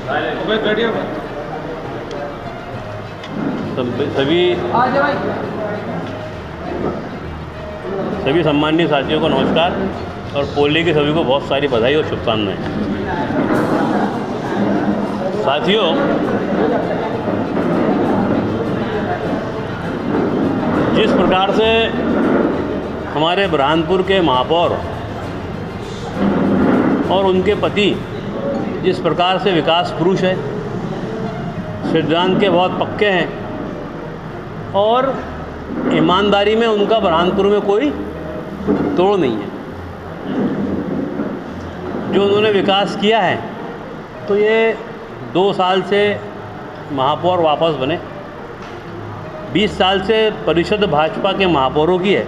सभी सम्मानीय साथियों को नमस्कार और पोले के सभी को बहुत सारी बधाई और शुभकामनाएं। साथियों, जिस प्रकार से हमारे बुरहानपुर के महापौर और उनके पति जिस प्रकार से विकास पुरुष है, सिद्धांत के बहुत पक्के हैं और ईमानदारी में उनका बुरहानपुर में कोई तोड़ नहीं है। जो उन्होंने विकास किया है, तो ये 2 साल से महापौर वापस बने, 20 साल से परिषद भाजपा के महापौरों की है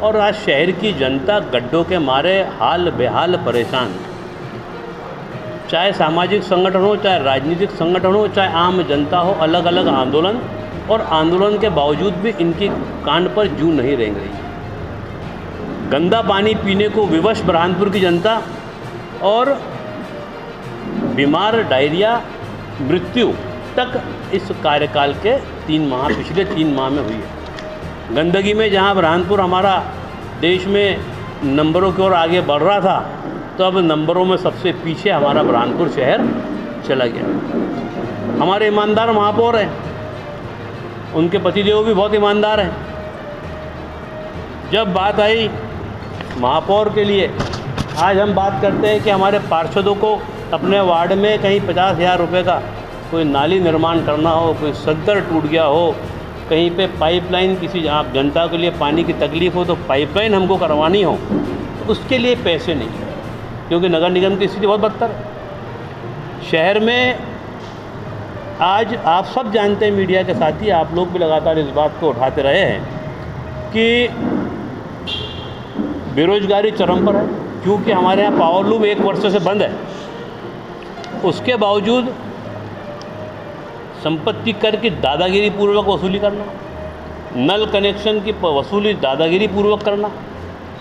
और आज शहर की जनता गड्ढों के मारे हाल बेहाल परेशान। चाहे सामाजिक संगठन हो, चाहे राजनीतिक संगठन हो, चाहे आम जनता हो, अलग अलग आंदोलन और आंदोलन के बावजूद भी इनकी कान पर जूं नहीं रेंग रही। गंदा पानी पीने को विवश बुरहानपुर की जनता और बीमार, डायरिया, मृत्यु तक इस कार्यकाल के पिछले 3 माह में हुई है। गंदगी में जहां बुरहानपुर हमारा देश में नंबरों की ओर आगे बढ़ रहा था, तो अब नंबरों में सबसे पीछे हमारा बुरहानपुर शहर चला गया। हमारे ईमानदार महापौर हैं, उनके पतिदेव भी बहुत ईमानदार हैं। जब बात आई महापौर के लिए, आज हम बात करते हैं कि हमारे पार्षदों को अपने वार्ड में कहीं 50,000 रुपये का कोई नाली निर्माण करना हो, कोई सद्दर टूट गया हो, कहीं पे पाइपलाइन किसी आप जनता के लिए पानी की तकलीफ़ हो तो पाइपलाइन हमको करवानी हो, तो उसके लिए पैसे नहीं, क्योंकि नगर निगम की स्थिति बहुत बदतर है। शहर में आज आप सब जानते हैं, मीडिया के साथी आप लोग भी लगातार इस बात को उठाते रहे हैं कि बेरोजगारी चरम पर है, क्योंकि हमारे यहाँ पावरलूम 1 वर्ष से बंद है। उसके बावजूद संपत्ति कर की दादागिरी पूर्वक वसूली करना, नल कनेक्शन की वसूली दादागिरी पूर्वक करना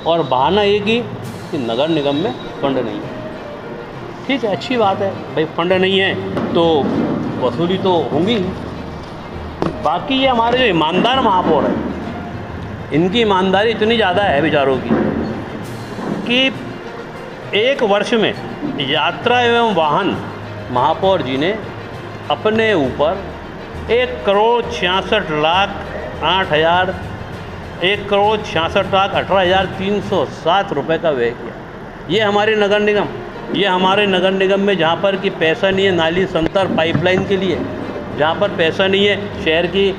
और बहाना एक ही कि नगर निगम में फंड नहीं है। ठीक है, अच्छी बात है भाई, फंड नहीं है तो वसूली तो होंगी। बाकी ये हमारे जो ईमानदार महापौर हैं, इनकी ईमानदारी इतनी ज़्यादा है बेचारों की कि 1 वर्ष में यात्रा एवं वाहन महापौर जी ने अपने ऊपर 1,66,08,18,307 रुपये का व्यय किया। ये हमारे नगर निगम में जहाँ पर कि पैसा नहीं है नाली, संतर, पाइपलाइन के लिए, जहाँ पर पैसा नहीं है शहर की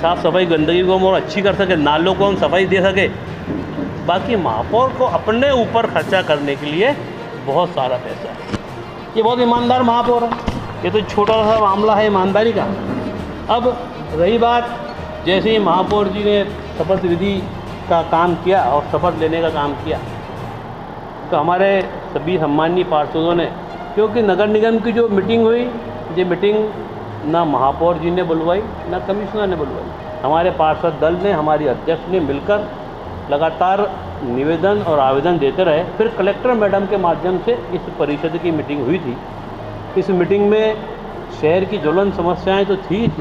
साफ़ सफाई, गंदगी को हम और अच्छी कर सके, नालों को हम सफाई दे सके, बाकी महापौर को अपने ऊपर खर्चा करने के लिए बहुत सारा पैसा है। ये बहुत ईमानदार महापौर है। ये तो छोटा सा मामला है ईमानदारी का। अब रही बात, जैसे ही महापौर जी ने शपथ विधि का काम किया और शपथ लेने का काम किया, तो हमारे सभी सम्मानीय पार्षदों ने, क्योंकि नगर निगम की जो मीटिंग हुई, ये मीटिंग ना महापौर जी ने बुलवाई ना कमिश्नर ने बुलवाई, हमारे पार्षद दल ने, हमारी अध्यक्ष ने मिलकर लगातार निवेदन और आवेदन देते रहे। फिर कलेक्टर मैडम के माध्यम से इस परिषद की मीटिंग हुई थी। इस मीटिंग में शहर की ज्वलन समस्याएं तो थी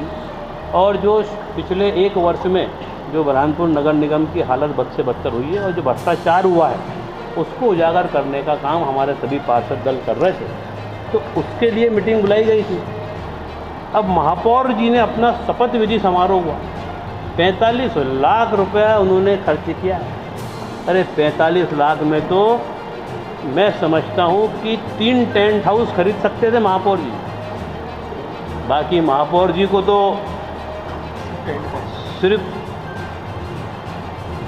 और जो पिछले 1 वर्ष में जो बुरहानपुर नगर निगम की हालत बद से बदतर हुई है और जो भ्रष्टाचार हुआ है, उसको उजागर करने का काम हमारे सभी पार्षद दल कर रहे थे, तो उसके लिए मीटिंग बुलाई गई थी। अब महापौर जी ने अपना शपथ विधि समारोह हुआ, 45 लाख रुपया उन्होंने खर्च किया। अरे 45 लाख में तो मैं समझता हूँ कि 3 टेंट हाउस खरीद सकते थे महापौर जी। बाकी महापौर जी को तो सिर्फ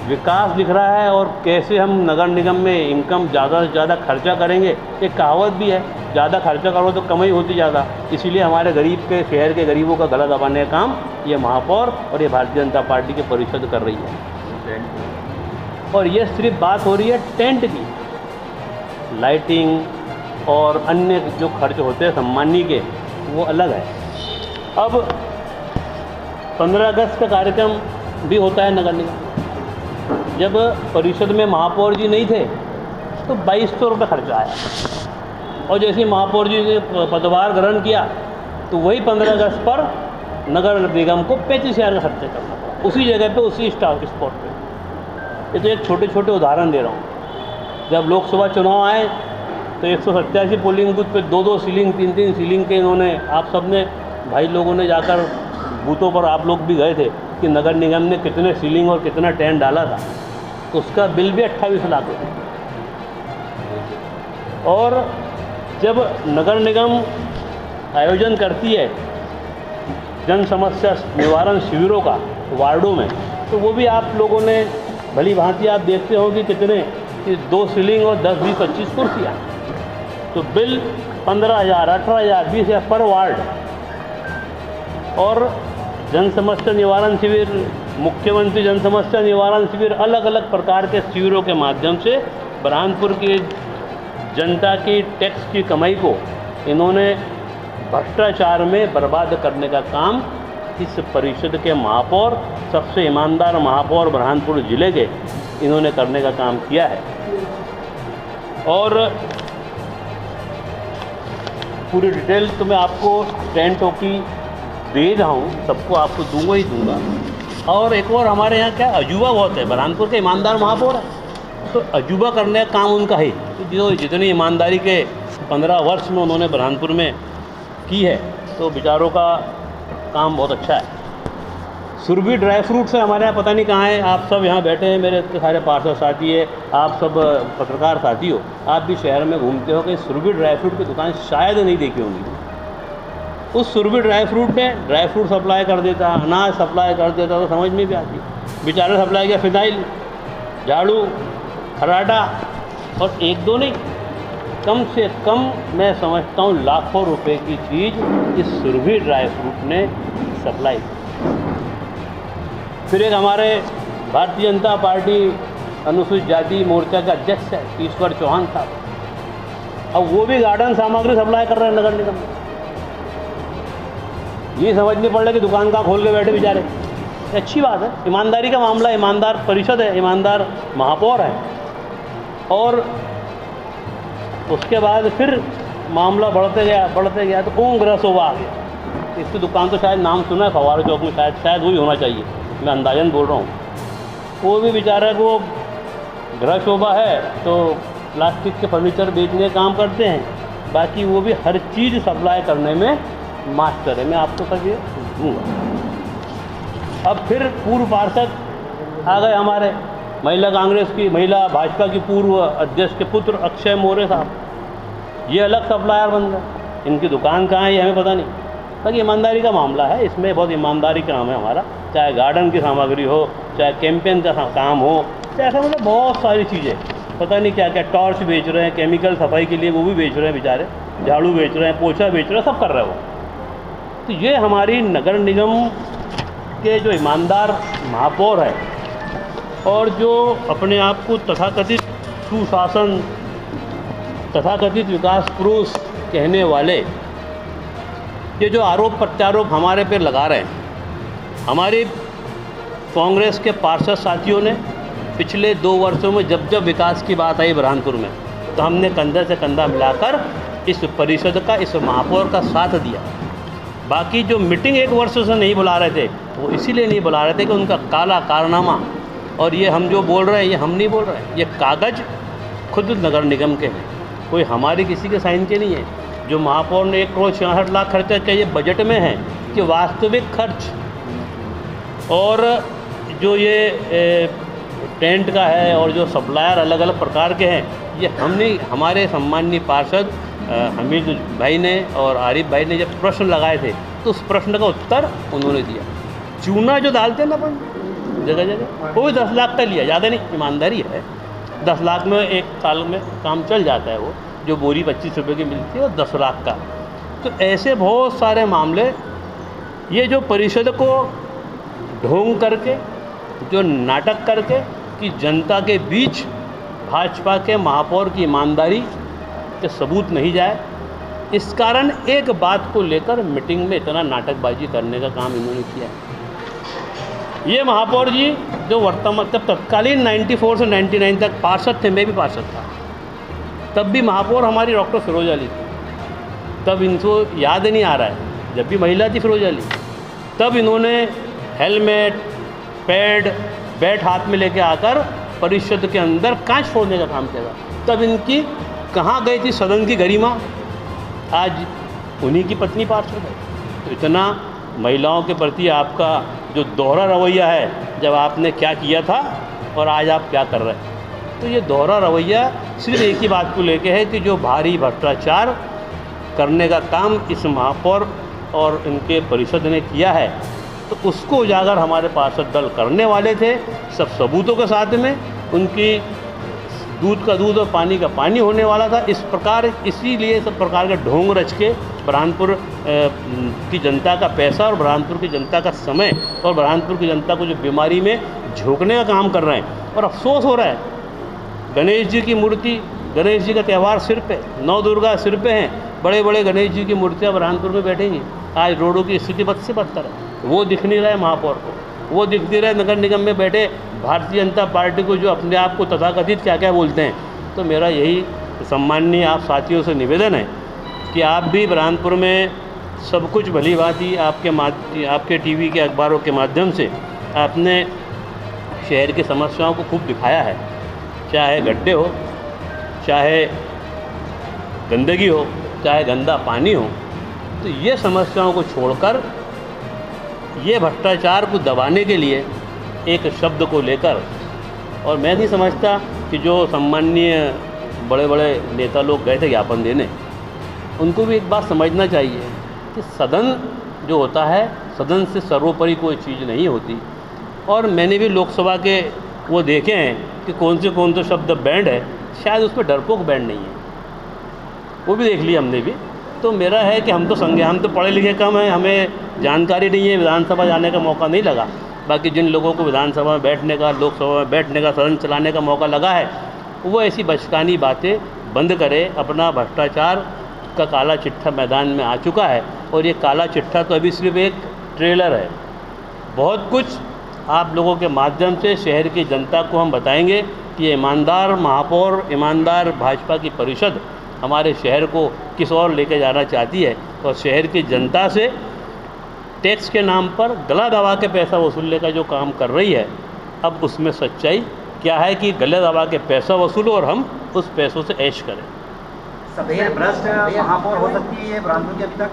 विकास दिख रहा है और कैसे हम नगर निगम में इनकम ज़्यादा से ज़्यादा खर्चा करेंगे। एक कहावत भी है, ज़्यादा खर्चा करो तो कमाई होती ज़्यादा। इसीलिए हमारे गरीब के, शहर के गरीबों का गला दबाने का काम ये महापौर और ये भारतीय जनता पार्टी की परिषद कर रही है। और ये सिर्फ बात हो रही है टेंट की, लाइटिंग और अन्य जो खर्च होते हैं सम्मानी के, वो अलग है। अब 15 अगस्त का कार्यक्रम भी होता है नगर निगम। जब परिषद में महापौर जी नहीं थे तो 2200 रुपये खर्चा आया। और जैसे ही महापौर जी ने पदभार ग्रहण किया तो वही 15 अगस्त पर नगर निगम को 35,000 का खर्चा करना पड़ा, उसी जगह पे, उसी स्पॉट पे। ये तो एक छोटे छोटे उदाहरण दे रहा हूँ। जब लोकसभा चुनाव आए तो 187 पोलिंग बूथ पे 2-2 सीलिंग, 3-3 सीलिंग के इन्होंने, आप सब ने भाई लोगों ने जाकर बूथों पर, आप लोग भी गए थे कि नगर निगम ने कितने सीलिंग और कितना टेंट डाला था, तो उसका बिल भी 28 लाख रुपये। और जब नगर निगम आयोजन करती है जन समस्या निवारण शिविरों का वार्डों में, तो वो भी आप लोगों ने भली भांति आप देखते हो कि कितने, कि 2 सीलिंग और 10, 20, 25 कुर्सियाँ, तो बिल 15,000, 18,000, 20,000 पर वार्ड। और जन समस्या निवारण शिविर, मुख्यमंत्री जन समस्या निवारण शिविर, अलग अलग प्रकार के शिविरों के माध्यम से बुरहानपुर की जनता की टैक्स की कमाई को इन्होंने भ्रष्टाचार में बर्बाद करने का काम इस परिषद के महापौर, सबसे ईमानदार महापौर बुरहानपुर ज़िले के, इन्होंने करने का काम किया है। और पूरी डिटेल तो मैं आपको टेंटों की दे रहा हूँ, सबको आपको दूंगा ही दूंगा। और एक और हमारे यहाँ क्या अजूबा बहुत है, बुरहानपुर के ईमानदार महापौर है, तो अजूबा करने का काम उनका है। जो जितनी ईमानदारी के 15 वर्ष में उन्होंने बुरहानपुर में की है, तो बेचारों का काम बहुत अच्छा है। सुरभि ड्राई फ्रूट्स है हमारे यहाँ, पता नहीं कहाँ है, आप सब यहाँ बैठे हैं, मेरे इतने सारे पार्षद साथी है, आप सब पत्रकार साथी हो, आप भी शहर में घूमते हो, कि सुरभि ड्राई फ्रूट की दुकान शायद नहीं देखी होंगी। उस सुरभि ड्राई फ्रूट में ड्राई फ्रूट सप्लाई कर देता, अनाज सप्लाई कर देता, तो समझ में भी आती। बेचारे सप्लाई किया फिनाइल, झाड़ू, खराटा, और 1-2 नहीं, कम से कम मैं समझता हूँ लाखों रुपए की चीज़ इस सुरभि ड्राई फ्रूट ने सप्लाई की। फिर एक हमारे भारतीय जनता पार्टी अनुसूचित जाति मोर्चा का अध्यक्ष है ईश्वर चौहान साहब, अब वो भी गार्डन सामग्री सप्लाई कर रहे हैं नगर निगम में। ये समझ नहीं पड़ रहा कि दुकान का खोल के बैठे बेचारे। अच्छी बात है, ईमानदारी का मामला, ईमानदार परिषद है, ईमानदार महापौर है। और उसके बाद फिर मामला बढ़ते गया तो ओम ग्रहशोभा आ गया। इसकी दुकान तो शायद नाम सुना है, फवारा चौक में, शायद वही होना चाहिए, मैं अंदाजन बोल रहा हूँ। वो भी बेचारा को ग्रहशोभा है तो प्लास्टिक के फर्नीचर बेचने का काम करते हैं, बाकी वो भी हर चीज़ सप्लाई करने में मास्टर है। मैं आपको सब ये दूँगा। अब फिर पूर्व पार्षद आ गए हमारे, महिला कांग्रेस की, महिला भाजपा की पूर्व अध्यक्ष के पुत्र अक्षय मौर्य साहब, ये अलग सप्लायर बन गए। इनकी दुकान कहाँ है ये हमें पता नहीं, बाकी ईमानदारी का मामला है, इसमें बहुत ईमानदारी का काम है हमारा, चाहे गार्डन की सामग्री हो, चाहे कैंपेन का काम हो, चाहे ऐसा मतलब बहुत सारी चीज़ें, पता नहीं क्या क्या, टॉर्च बेच रहे हैं, केमिकल सफाई के लिए वो भी बेच रहे हैं बेचारे, झाड़ू बेच रहे हैं, पोछा बेच रहे हैं, सब कर रहे हो। तो ये हमारी नगर निगम के जो ईमानदार महापौर है और जो अपने आप को तथाकथित सुशासन, तथाकथित विकास पुरुष कहने वाले, ये जो आरोप प्रत्यारोप हमारे पे लगा रहे हैं, हमारी कांग्रेस के पार्षद साथियों ने पिछले 2 वर्षों में जब जब विकास की बात आई बुरहानपुर में, तो हमने कंधे से कंधा मिलाकर इस परिषद का, इस महापौर का साथ दिया। बाकी जो मीटिंग 1 वर्ष से नहीं बुला रहे थे, वो इसीलिए नहीं बुला रहे थे कि उनका काला कारनामा, और ये हम जो बोल रहे हैं ये हम नहीं बोल रहे हैं, ये कागज़ खुद नगर निगम के हैं, कोई हमारे किसी के साइन के नहीं है। जो महापौर ने 1,66,00,000 खर्चा किया, ये बजट में है कि वास्तविक खर्च, और जो ये टेंट का है और जो सप्लायर अलग अलग प्रकार के हैं, ये हमने, हमारे सम्माननीय पार्षद हमीद भाई ने और आरिफ भाई ने जब प्रश्न लगाए थे, तो उस प्रश्न का उत्तर उन्होंने दिया। चूना जो डालते हैं ना अपन जगह जगह, वो भी 10 लाख का लिया, ज़्यादा नहीं, ईमानदारी है। 10 लाख में 1 साल में काम चल जाता है। वो जो बोरी 25 रुपये की मिलती है वो 10 लाख का। तो ऐसे बहुत सारे मामले, ये जो परिषद को ढोंग करके, जो नाटक करके कि जनता के बीच भाजपा के महापौर की ईमानदारी के सबूत नहीं जाए, इस कारण एक बात को लेकर मीटिंग में इतना नाटकबाजी करने का काम इन्होंने किया है। ये महापौर जी जो वर्तमान, तब तत्कालीन 94 से 99 तक पार्षद थे, मैं भी पार्षद था, तब भी महापौर हमारी डॉक्टर फिरोजा अली थी। तब इनको याद नहीं आ रहा है, जब भी महिला थी फिरोजा अली, तब इन्होंने हेलमेट, पैड, बैट हाथ में लेके आकर परिषद के अंदर कांच फोड़ने का काम किया था। तब इनकी कहाँ गई थी सदन की गरिमा? आज उन्हीं की पत्नी पार्षद है। तो इतना महिलाओं के प्रति आपका जो दोहरा रवैया है, जब आपने क्या किया था और आज आप क्या कर रहे हैं, तो ये दोहरा रवैया सिर्फ एक ही बात को लेके है कि जो भारी भ्रष्टाचार करने का काम इस महापौर और इनके परिषद ने किया है, तो उसको उजागर हमारे पार्षद दल करने वाले थे, सब सबूतों के साथ में। उनकी दूध का दूध और पानी का पानी होने वाला था। इस प्रकार इसीलिए सब प्रकार के ढोंग रच के बुरहानपुर की जनता का पैसा और बुरहानपुर की जनता का समय और बुरहानपुर की जनता को जो बीमारी में झोंकने का काम कर रहे हैं। और अफसोस हो रहा है, गणेश जी की मूर्ति, गणेश जी का त्यौहार सिर पे, नौ दुर्गा सिर पे हैं, बड़े बड़े गणेश जी की मूर्तियाँ बुरहानपुर में बैठेंगी। आज रोडों की स्थिति बद से बदतर है, वो दिख नहीं रहा है महापौर को, वो दिख नहीं रहा है नगर निगम में बैठे भारतीय जनता पार्टी को, जो अपने आप को तथाकथित क्या क्या बोलते हैं। तो मेरा यही सम्माननीय आप साथियों से निवेदन है कि आप भी बुरहानपुर में सब कुछ भली भांति आपके टीवी के अखबारों के माध्यम से आपने शहर की समस्याओं को खूब दिखाया है, चाहे गड्ढे हो, चाहे गंदगी हो, चाहे गंदा पानी हो। तो ये समस्याओं को छोड़कर ये भ्रष्टाचार को दबाने के लिए एक शब्द को लेकर, और मैं नहीं समझता कि जो सम्माननीय बड़े बड़े नेता लोग गए थे ज्ञापन देने, उनको भी एक बात समझना चाहिए कि सदन जो होता है, सदन से सर्वोपरि कोई चीज़ नहीं होती। और मैंने भी लोकसभा के वो देखे हैं कि कौन से शब्द बैंड है, शायद उस पर डरपोक बैंड नहीं है, वो भी देख लिया हमने भी। तो मेरा है कि हम तो पढ़े लिखे कम हैं, हमें जानकारी नहीं है, विधानसभा जाने का मौका नहीं लगा। बाकी जिन लोगों को विधानसभा में बैठने का, लोकसभा में बैठने का, सदन चलाने का मौका लगा है, वो ऐसी बचकानी बातें बंद करे। अपना भ्रष्टाचार का काला चिट्ठा मैदान में आ चुका है, और ये काला चिट्ठा तो अभी सिर्फ एक ट्रेलर है। बहुत कुछ आप लोगों के माध्यम से शहर की जनता को हम बताएंगे कि ईमानदार महापौर, ईमानदार भाजपा की परिषद हमारे शहर को किस ओर लेके जाना चाहती है, और शहर की जनता से टैक्स के नाम पर गला दबा के पैसा वसूलने का जो काम कर रही है, अब उसमें सच्चाई क्या है कि गले दबा के पैसा वसूलो और हम उस पैसों से ऐश करें। सबसे भ्रष्ट महापौर हो सकती है बुरहानपुर की अभी तक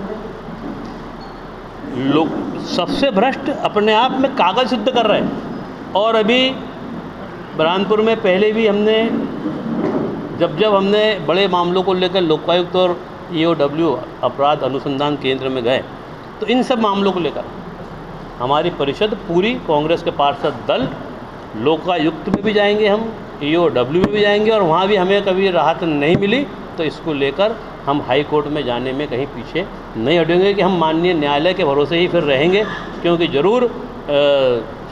लोग सबसे भ्रष्ट अपने आप में कागज सिद्ध कर रहे हैं। और अभी बुरहानपुर में पहले भी हमने जब हमने बड़े मामलों को लेकर लोकायुक्त और EOW अपराध अनुसंधान केंद्र में गए, तो इन सब मामलों को लेकर हमारी परिषद पूरी, कांग्रेस के पार्षद दल लोकायुक्त में भी जाएंगे, हम EOW में भी जाएंगे, और वहाँ भी हमें कभी राहत नहीं मिली तो इसको लेकर हम हाई कोर्ट में जाने में कहीं पीछे नहीं हटेंगे कि हम माननीय न्यायालय के भरोसे ही फिर रहेंगे। क्योंकि ज़रूर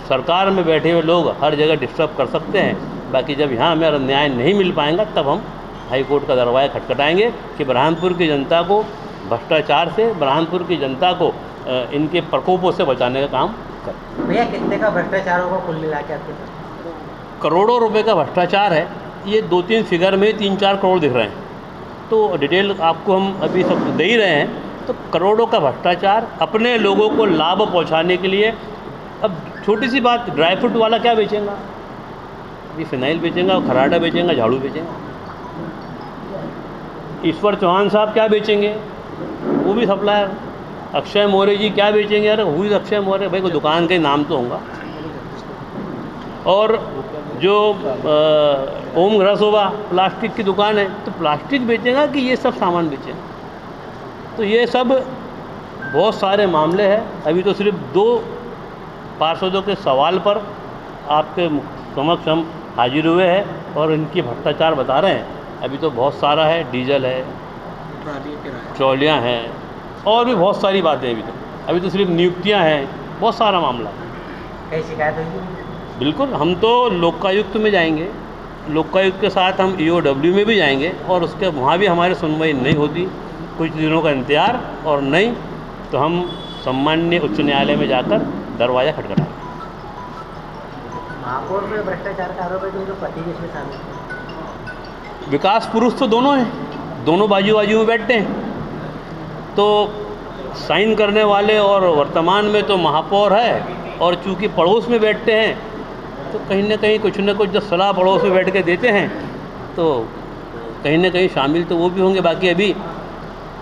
सरकार में बैठे हुए लोग हर जगह डिस्टर्ब कर सकते हैं, बाकी जब यहाँ हमें न्याय नहीं मिल पाएगा तब हम हाई कोर्ट का दरवाज़ा खटखटाएंगे कि बुरहानपुर की जनता को भ्रष्टाचार से, बुरहानपुर की जनता को इनके प्रकोपों से बचाने का काम करें। भैया कितने का भ्रष्टाचार होगा कुल मिला के आपके पास? करोड़ों रुपए का भ्रष्टाचार है। ये 2-3 फिगर में 3-4 करोड़ दिख रहे हैं, तो डिटेल आपको हम अभी सब दे ही रहे हैं। तो करोड़ों का भ्रष्टाचार अपने लोगों को लाभ पहुंचाने के लिए। अब छोटी सी बात, ड्राई फ्रूट वाला क्या बेचेगा? अभी फिनाइल बेचेगा, खराटा बेचेगा, झाड़ू बेचेगा। ईश्वर चौहान साहब क्या बेचेंगे? वो भी सप्लायर। अक्षय मौर्य जी क्या बेचेंगे? अरे हुई अक्षय मौर्य, भाई कोई दुकान का नाम तो होगा। और जो ओम ग्रसोवा प्लास्टिक की दुकान है, तो प्लास्टिक बेचेगा कि ये सब सामान बेचेगा? तो ये सब बहुत सारे मामले हैं। अभी तो सिर्फ 2 पार्षदों के सवाल पर आपके समक्ष हम हाजिर हुए हैं और इनकी भ्रष्टाचार बता रहे हैं। अभी तो बहुत सारा है, डीजल है, ट्रॉलियाँ हैं, और भी बहुत सारी बातें। अभी तो सिर्फ नियुक्तियाँ हैं, बहुत सारा मामला है। कहीं शिकायत होगी? बिल्कुल, हम तो लोकायुक्त में जाएंगे, लोकायुक्त के साथ हम EOW में भी जाएंगे, और उसके वहाँ भी हमारी सुनवाई नहीं होती, कुछ दिनों का इंतजार, और नहीं तो हम सम्माननीय उच्च न्यायालय में जाकर दरवाज़ा खटखटाएंगे। महापौर में भ्रष्टाचार का आरोप है कि उनके पति भी इसमें शामिल विकास पुरुष तो दोनों हैं, दोनों बाजू बाजू में बैठते हैं। तो साइन करने वाले और वर्तमान में तो महापौर है, और चूँकि पड़ोस में बैठते हैं तो कहीं ना कहीं कुछ न कुछ जो सलाह पड़ोस में बैठ के देते हैं तो कहीं ना कहीं शामिल तो वो भी होंगे। बाकी अभी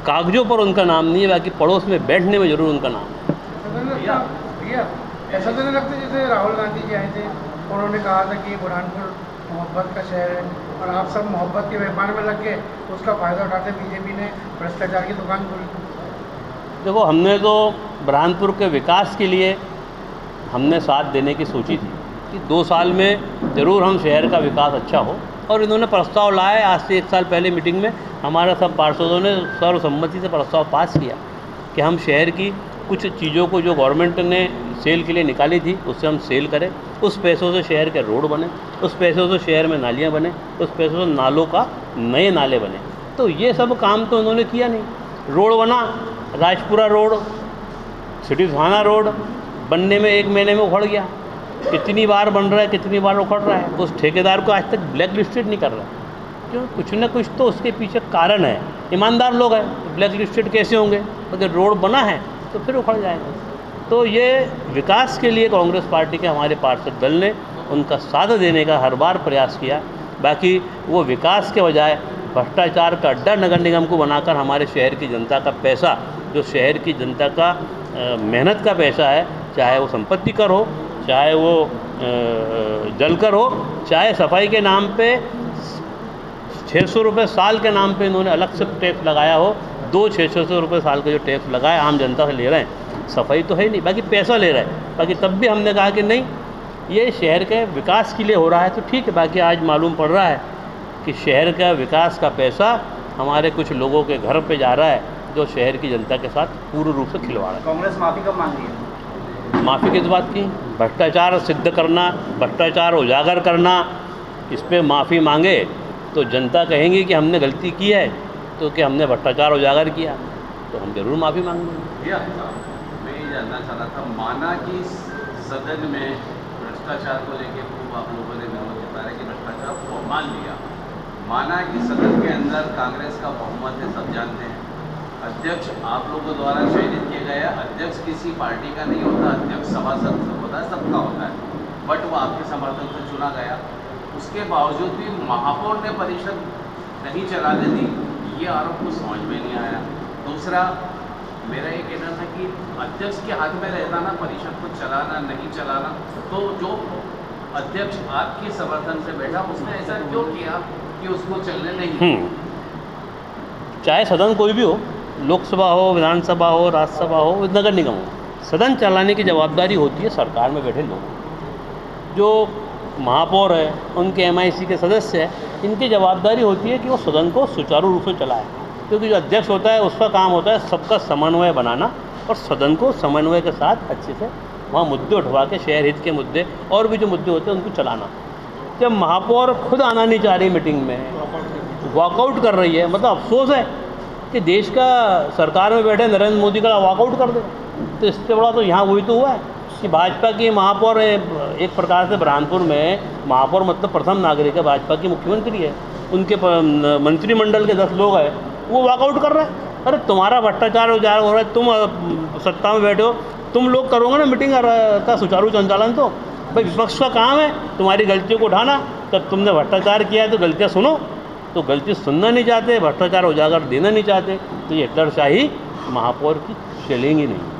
कागजों पर उनका नाम नहीं है, बाकी पड़ोस में बैठने में ज़रूर उनका नाम है। भैया ऐसा तो नहीं लगता जैसे राहुल गांधी जी आए थे, उन्होंने कहा था कि बुरहानपुर मोहब्बत का शहर है और आप सब मोहब्बत के व्यापार में लग गए, उसका फ़ायदा उठाते बीजेपी ने भ्रष्टाचार की दुकान खोली। देखो, हमने तो बुरहानपुर के विकास के लिए हमने साथ देने की सोची थी कि 2 साल में ज़रूर हम शहर का विकास अच्छा हो, और इन्होंने प्रस्ताव लाया। आज से 1 साल पहले मीटिंग में हमारा सब पार्षदों ने सर्वसम्मति से प्रस्ताव पास किया कि हम शहर की कुछ चीज़ों को जो गवर्नमेंट ने सेल के लिए निकाली थी उससे हम सेल करें, उस पैसों से शहर के रोड बने, उस पैसों से शहर में नालियाँ बने, उस पैसों से नालों का नए नाले बने। तो ये सब काम तो उन्होंने किया नहीं। रोड बना, राजपुरा रोड, सिटी थाना रोड बनने में 1 महीने में उखड़ गया। कितनी बार बन रहा है, कितनी बार उखड़ रहा है। उस ठेकेदार को आज तक ब्लैक लिस्टेड नहीं कर रहा, क्यों? कुछ न कुछ तो उसके पीछे कारण है। ईमानदार लोग हैं, ब्लैक लिस्टेड कैसे होंगे? अगर रोड बना है तो फिर उखड़ जाएगा। तो ये विकास के लिए कांग्रेस पार्टी के हमारे पार्षद दल ने उनका साथ देने का हर बार प्रयास किया। बाकी वो विकास के बजाय भ्रष्टाचार का अड्डा नगर निगम को बनाकर हमारे शहर की जनता का पैसा, जो शहर की जनता का मेहनत का पैसा है, चाहे वो संपत्ति कर हो, चाहे वो जल कर हो, चाहे सफाई के नाम पे 600 रुपये साल के नाम पे इन्होंने अलग से टैक्स लगाया हो, 600 रुपये साल का जो टैक्स लगाया आम जनता से ले रहे हैं। सफाई तो है नहीं, बाकी पैसा ले रहे हैं। बाकी तब भी हमने कहा कि नहीं, ये शहर के विकास के लिए हो रहा है तो ठीक है। बाकी आज मालूम पड़ रहा है कि शहर का विकास का पैसा हमारे कुछ लोगों के घर पे जा रहा है, जो शहर की जनता के साथ पूर्ण रूप से खिलवाड़ है। कांग्रेस माफी कब मांग रही है? माफ़ी किस बात की? भ्रष्टाचार सिद्ध करना, भ्रष्टाचार उजागर करना, इस पे माफ़ी मांगे तो जनता कहेंगी कि हमने गलती की है, तो कि हमने भ्रष्टाचार उजागर किया, तो हम जरूर माफ़ी मांगेंगे। भैया, मैं ये जानना चाह रहा था, माना कि सदन में भ्रष्टाचार को लेकर खूब आप लोगों ने विरोध जताया कि भ्रष्टाचार को मान लिया, माना कि सदन के अंदर कांग्रेस का बहुमत है, सब जानते हैं, अध्यक्ष आप लोगों द्वारा चयनित किया गया। अध्यक्ष किसी पार्टी का नहीं होता, अध्यक्ष सभासद होता है, सबका होता है, बट वो आपके समर्थन से चुना गया। उसके बावजूद भी महापौर ने परिषद नहीं चलाने दी, ये आरोप को समझ में नहीं आया। दूसरा, मेरा ये कहना था कि अध्यक्ष के हाथ में रहता ना परिषद को चलाना नहीं चलाना, तो जो अध्यक्ष आपके समर्थन से बैठा उसने ऐसा क्यों किया कि उसको चलने नहीं? चाहे सदन कोई भी हो, लोकसभा हो, विधानसभा हो, राज्यसभा हो, नगर निगम हो, सदन चलाने की जवाबदारी होती है सरकार में बैठे लोगों की। जो महापौर है, उनके MIC के सदस्य हैं, इनकी जवाबदारी होती है कि वो सदन को सुचारू रूप से चलाएं, क्योंकि जो अध्यक्ष होता है उसका काम होता है सबका समन्वय बनाना और सदन को समन्वय के साथ अच्छे से वहाँ मुद्दे उठवा के, शहर हित के मुद्दे और भी जो मुद्दे होते हैं उनको चलाना। जब महापौर खुद आना नहीं चाह रही मीटिंग में, वॉकआउट कर रही है, मतलब अफसोस है कि देश का सरकार में बैठे नरेंद्र मोदी का वॉकआउट कर दे, तो इससे बड़ा तो यहाँ वही तो हुआ है कि भाजपा की महापौर एक प्रकार से बुरहानपुर में महापौर मतलब प्रथम नागरिक है, भाजपा की मुख्यमंत्री है, उनके मंत्रिमंडल के 10 लोग हैं, वो वॉकआउट कर रहे हैं। अरे तुम्हारा भ्रष्टाचार उजागर हो रहा है, तुम सत्ता में बैठे हो, तुम लोग करोगे ना मीटिंग का सुचारू संचालन, तो भाई विपक्ष का काम है तुम्हारी गलतियों को उठाना। जब तुमने भ्रष्टाचार किया है तो गलतियाँ सुनो, तो गलती सुनना नहीं चाहते, भ्रष्टाचार उजागर देना नहीं चाहते, तो ये हिटलरशाही महापौर की चलेंगी नहीं।